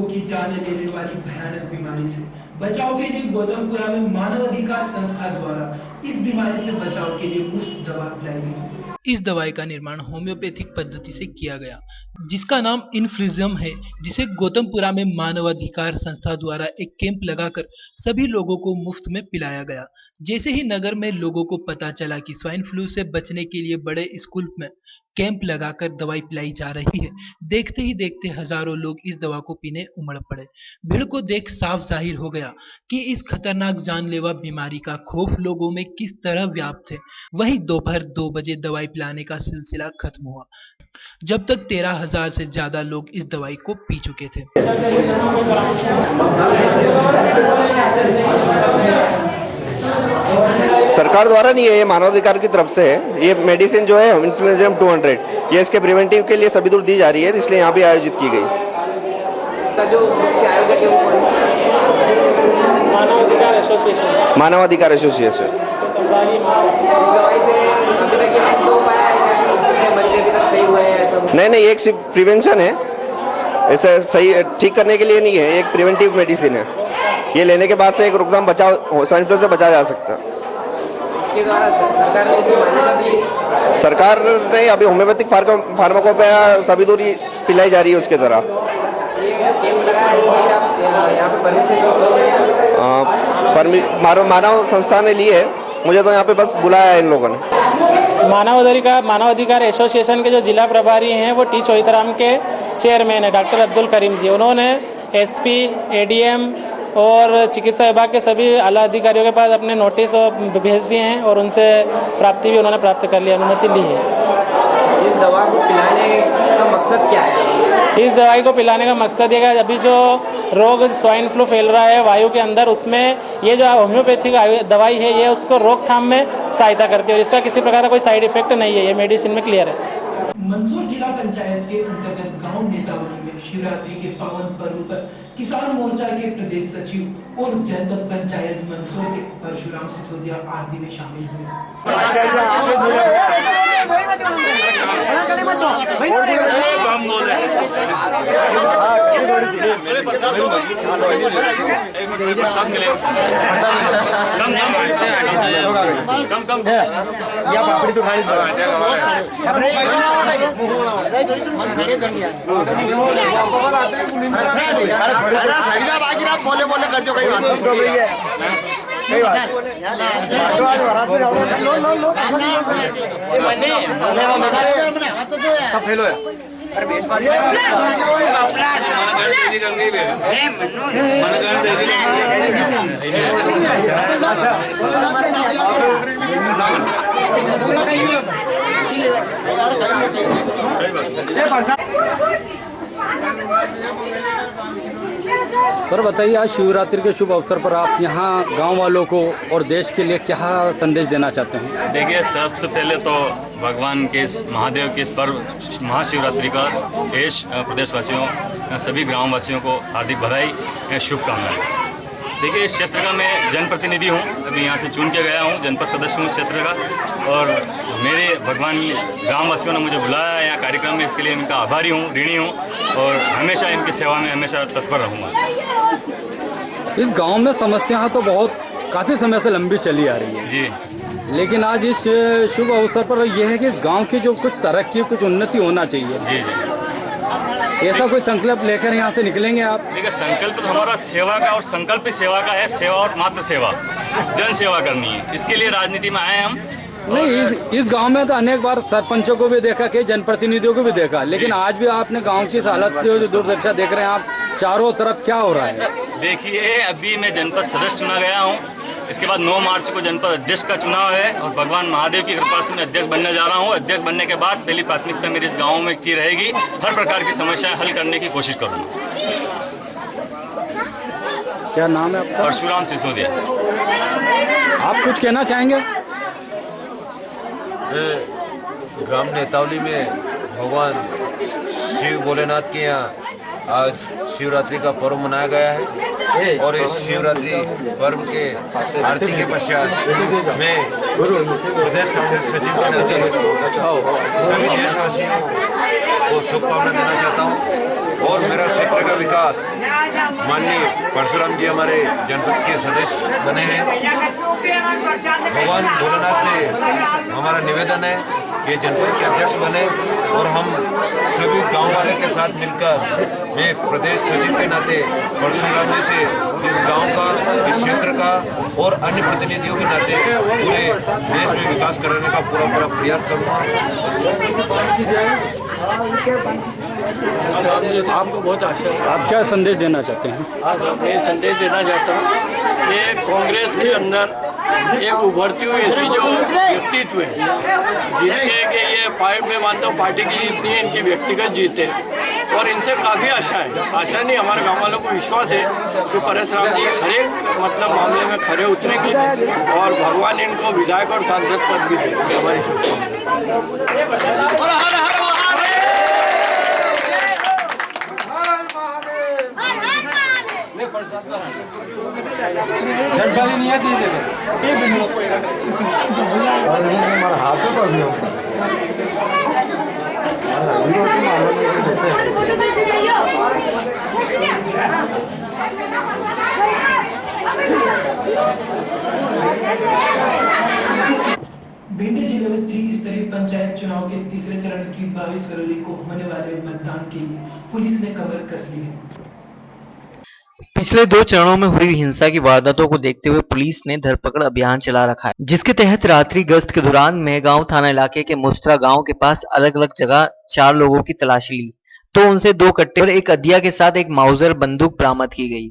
की जान लेने वाली भयानक बीमारी से बचाव के लिए गौतमपुरा में मानव अधिकार संस्था द्वारा इस बीमारी से बचाव के लिए मुफ्त दवा पिलाई गई। इस दवाई का निर्माण होम्योपैथिक पद्धति से किया गया, जिसका नाम इन्फ्लिजियम है, जिसे गौतमपुरा में मानवाधिकार संस्था द्वारा एक कैंप लगाकर सभी लोगों को मुफ्त में पिलाया गया। जैसे ही नगर में लोगों को पता चला कि स्वाइन फ्लू से बचने के लिए बड़े स्कूल में कैंप लगाकर दवाई पिलाई जा रही है, देखते ही देखते हजारों लोग इस दवा को पीने उमड़ पड़े। भीड़ को देख साफ जाहिर हो गया कि इस खतरनाक जानलेवा बीमारी का खौफ लोगों में किस तरह व्याप्त है। वहीं दोपहर 2 बजे दवाई पिलाने का सिलसिला खत्म हुआ, जब तक 13,000 से ज्यादा लोग इस दवाई को पी चुके थे। सरकार द्वारा नहीं है, ये मानवाधिकार की तरफ से है। ये मेडिसिन जो है इन्फ्लुएंजा 200, ये इसके प्रिवेंटिव के लिए सभी दूर दी जा रही है, इसलिए यहाँ भी आयोजित की गई। इसका जो मुख्य आयोजक है वो कौन है? मानवाधिकार एसोसिएशन। इस दवाई से अभी तक ये सिद्ध हो पाया है क्या कि कितने मरीज अभी तक सही हुए हैं ऐसा? नहीं, एक सिर्फ प्रिवेंशन है, ऐसा सही ठीक करने के लिए नहीं है, एक प्रिवेंटिव मेडिसिन है। ये लेने के बाद से एक रोकथाम बचाव स्वाइन फ्लू से बचा जा सकता है। इसके द्वारा सरकार ने इसकी मान्यता दी। सरकार ने अभी होम्योपैथिक फार्माकोपिया सभी दूर पिलाई जा रही है उसके द्वारा। ये कैंप लगा है, इसलिए आप यहाँ पे परमिशन मानव संस्था ने ली है, मुझे तो यहाँ पे बस बुलाया है इन लोगों ने। मानवाधिकार एसोसिएशन के जो जिला प्रभारी हैं वो टी चौधराम के चेयरमैन है डॉक्टर अब्दुल करीम जी। उन्होंने एसपी, एडीएम और चिकित्सा विभाग के सभी आला अधिकारियों के पास अपने नोटिस भेज दिए हैं और उनसे प्राप्ति भी उन्होंने प्राप्त कर ली, अनुमति ली है। इस दवा को पिलाने का मकसद क्या है? इस दवाई को पिलाने का मकसद ये है, अभी जो रोग स्वाइन फ्लू फैल रहा है वायु के अंदर, उसमें ये जो होम्योपैथिक दवाई है ये उसको रोकथाम में सहायता करती है और इसका किसी प्रकार का कोई साइड इफेक्ट नहीं है, ये मेडिसिन में क्लियर है। मंदसौर जिला पंचायत के अंतर्गत गांव नेतावली में शिवरात्रि के पावन पर्व पर किसान मोर्चा के प्रदेश सचिव और जनपद पंचायत मंदसौर के परशुराम सिसोदिया आरती में शामिल हुए। बोले कर जो कई बात सब फेल होया। सर बताइए, आज शिवरात्रि के शुभ अवसर पर आप यहाँ गांव वालों को और देश के लिए क्या संदेश देना चाहते हैं? देखिए, सबसे पहले तो भगवान के महादेव के इस पर्व महाशिवरात्रि का देश प्रदेशवासियों सभी ग्रामवासियों को हार्दिक बधाई, शुभकामनाएं। देखिए, इस क्षेत्र का मैं जनप्रतिनिधि हूँ, अभी यहाँ से चुन के गया हूँ, जनपद सदस्य हूँ इस क्षेत्र का, और मेरे भगवान ग्रामवासियों ने मुझे बुलाया यहाँ कार्यक्रम में, इसके लिए इनका आभारी हूँ, ऋणी हूँ और हमेशा इनकी सेवा में हमेशा तत्पर रहूँगा। इस गांव में समस्याएं तो काफ़ी समय से लंबी चली आ रही है जी, लेकिन आज इस शुभ अवसर पर यह है कि गांव की जो कुछ तरक्की, कुछ उन्नति होना चाहिए। जी जी, ऐसा कोई संकल्प लेकर यहाँ से निकलेंगे आप? देखिए, संकल्प तो हमारा सेवा का और संकल्प सेवा का है, सेवा और मात्र सेवा, जन सेवा करनी है, इसके लिए राजनीति में आए हम। नहीं, इस गांव में तो अनेक बार सरपंचों को भी देखा, कई जनप्रतिनिधियों को भी देखा, लेकिन आज भी आपने गांव की हालत जो दुर्दशा देख रहे हैं आप, चारों तरफ क्या हो रहा है? देखिए, अभी मैं जनपद सदस्य चुना गया हूँ, इसके बाद 9 मार्च को जनपद अध्यक्ष का चुनाव है और भगवान महादेव की कृपा से मैं अध्यक्ष बनने जा रहा हूँ। अध्यक्ष बनने के बाद पहली प्राथमिकता मेरी इस गाँव में की रहेगी, हर प्रकार की समस्याएं हल करने की कोशिश करूँगा। क्या नाम है आपका? परशुराम सिसोदिया। आप कुछ कहना चाहेंगे? ग्राम नेतावली में भगवान शिव भोलेनाथ के यहाँ आज शिवरात्रि का पर्व मनाया गया है और इस शिवरात्रि पर्व के आरती के पश्चात मैं प्रदेश का सचिव के नाते सभी देशवासियों को शुभकामना देना चाहता हूँ और मेरा क्षेत्र का विकास। माननीय परशुराम जी हमारे जनपद के सदस्य बने हैं। भगवान भोलेनाथ से हमारा निवेदन है कि जनपद के अध्यक्ष बने और हम सभी गांव वाले के साथ मिलकर एक प्रदेश सचिव के नाते परशुराम जी से इस गांव का, इस क्षेत्र का और अन्य प्रतिनिधियों के नाते पूरे देश में विकास कराने का पूरा प्रयास करूँगा। आपको बहुत आप क्या संदेश देना चाहते हैं? आज मैं संदेश देना चाहता हूँ कि कांग्रेस के अंदर एक उभरती हुई ऐसी जो व्यक्तित्व है जिनके कि ये मैं मानता हूँ पार्टी की जीत नहीं है, इनकी व्यक्तिगत जीत है और इनसे काफ़ी आशा है। आशा नहीं, हमारे गाँव वालों को विश्वास है कि परशुराम जी हर एक मामले में खड़े उतरेंगे और भगवान इनको विधायक और सांसद पद भी देंगे। हमारी जानकारी नहीं है भिंड जिले में त्रिस्तरीय पंचायत चुनाव के तीसरे चरण की 22 फरवरी को होने वाले मतदान के लिए पुलिस ने कमर कस ली है। पिछले 2 चरणों में हुई हिंसा की वारदातों को देखते हुए पुलिस ने धरपकड़ अभियान चला रखा है, जिसके तहत रात्रि गश्त के दौरान मेहगांव थाना इलाके के मुस्त्रा गांव के पास अलग अलग जगह 4 लोगों की तलाशी ली तो उनसे 2 कट्टे और एक अदिया के साथ एक माउजर बंदूक बरामद की गई।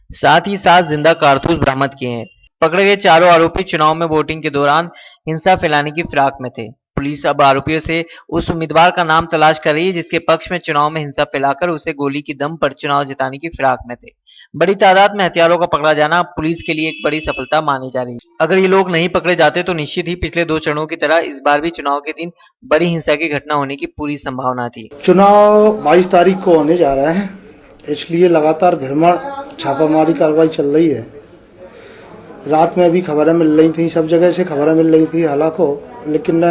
साथ ही 7 जिंदा कारतूस बरामद किए हैं। पकड़े गए चारों आरोपी चुनाव में वोटिंग के दौरान हिंसा फैलाने की फिराक में थे। पुलिस अब आरोपियों से उस उम्मीदवार का नाम तलाश कर रही है जिसके पक्ष में चुनाव में हिंसा फैलाकर उसे गोली की दम पर चुनाव जिताने की फिराक में थे। बड़ी तादाद में हथियारों का पकड़ा जाना पुलिस के लिए एक बड़ी सफलता मानी जा रही है। अगर ये लोग नहीं पकड़े जाते तो निश्चित ही पिछले 2 चरणों की तरह इस बार भी चुनाव के दिन बड़ी हिंसा की घटना होने की पूरी संभावना थी। चुनाव 22 तारीख को होने जा रहा है, इसलिए लगातार भ्रमण छापामारी कार्रवाई चल रही है। रात में भी खबरें मिल रही थी, सब जगह से खबरें मिल रही थी हालांकि, लेकिन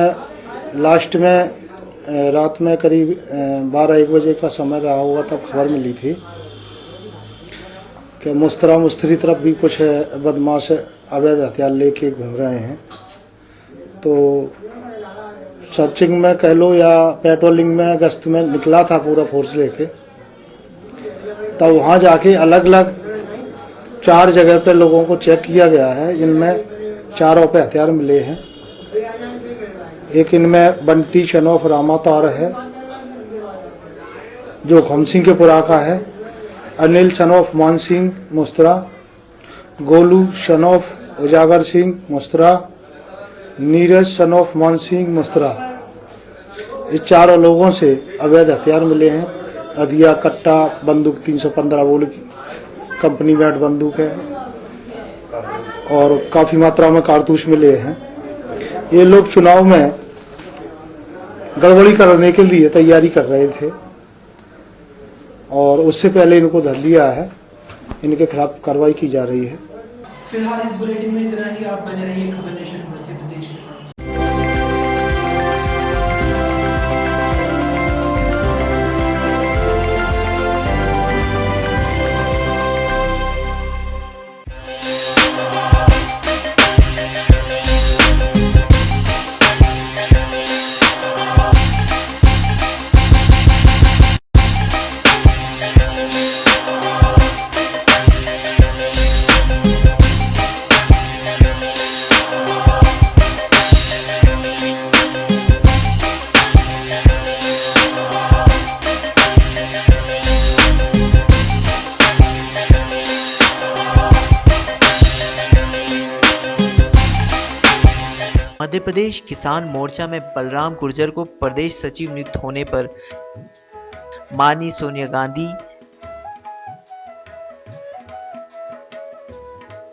लास्ट में रात में करीब 12-1 बजे का समय रहा होगा तब खबर मिली थी कि मुस्त्री तरफ भी कुछ बदमाश अवैध हथियार लेके घूम रहे हैं। तो सर्चिंग में कह लो या पेट्रोलिंग में गश्त में निकला था पूरा फोर्स लेके, तब वहाँ जाके अलग अलग 4 जगह पे लोगों को चेक किया गया है, जिनमें 4 पे हथियार मिले हैं। एक इनमें बंटी शनोफ रामातार है जो घमसिंह के पुरा का है, अनिल शनोफ मान सिंह मुस्त्रा, गोलू शनोफ उजागर सिंह मुस्त्रा, नीरज शनोफ मान सिंह मुस्त्रा। इस 4 लोगों से अवैध हथियार मिले हैं। अदिया कट्टा बंदूक 315 बोल की कंपनी मेड बंदूक है और काफ़ी मात्रा में कारतूस मिले हैं। ये लोग चुनाव में गड़बड़ी करने के लिए तैयारी कर रहे थे और उससे पहले इनको धर लिया है। इनके खिलाफ कार्रवाई की जा रही है। फिलहाल इस बुलेटिन में इतना ही। आप बने रहिए खबर नेशन मध्य प्रदेश के साथ। मध्य प्रदेश किसान मोर्चा में बलराम गुर्जर को प्रदेश सचिव नियुक्त होने पर माननीय सोनिया गांधी,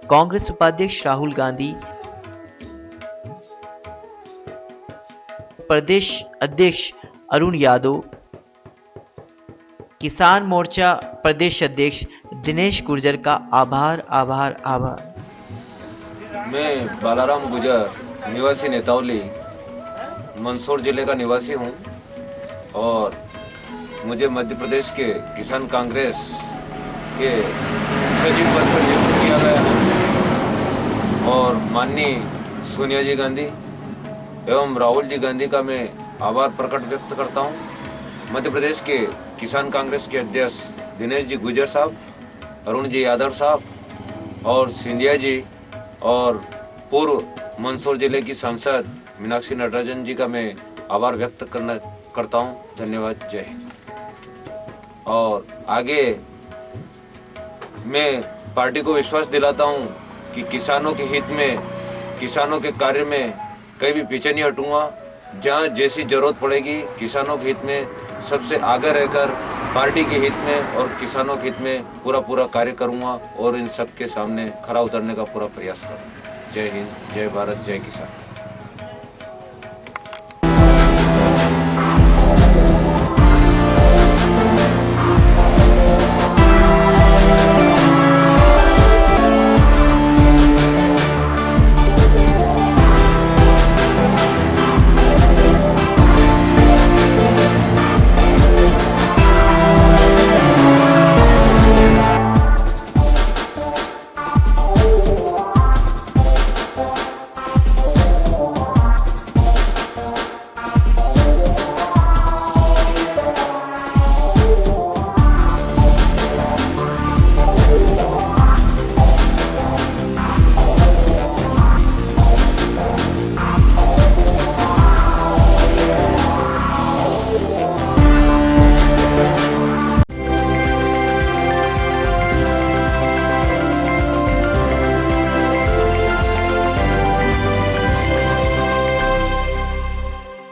कांग्रेस उपाध्यक्ष राहुल गांधी, प्रदेश अध्यक्ष अरुण यादव, किसान मोर्चा प्रदेश अध्यक्ष दिनेश गुर्जर का आभार आभार आभार। मैं बालाराम गुर्जर निवासी नेतावली मंदसौर जिले का निवासी हूं और मुझे मध्य प्रदेश के किसान कांग्रेस के सचिव पद पर नियुक्त किया गया है और माननीय सोनिया जी गांधी एवं राहुल जी गांधी का मैं आभार प्रकट व्यक्त करता हूं। मध्य प्रदेश के किसान कांग्रेस के अध्यक्ष दिनेश जी गुजर साहब, अरुण जी यादव साहब और सिंधिया जी और पूर्व मंदसौर जिले की सांसद मीनाक्षी नटराजन जी का मैं आभार व्यक्त करता हूं। धन्यवाद। जय हिंद। और आगे मैं पार्टी को विश्वास दिलाता हूं कि किसानों के हित में, किसानों के कार्य में कहीं भी पीछे नहीं हटूंगा। जहां जैसी जरूरत पड़ेगी किसानों के हित में सबसे आगे रहकर पार्टी के हित में और किसानों के हित में पूरा कार्य करूंगा और इन सब के सामने खरा उतरने का पूरा प्रयास करूंगा। जय हिंद, जय भारत, जय किसान।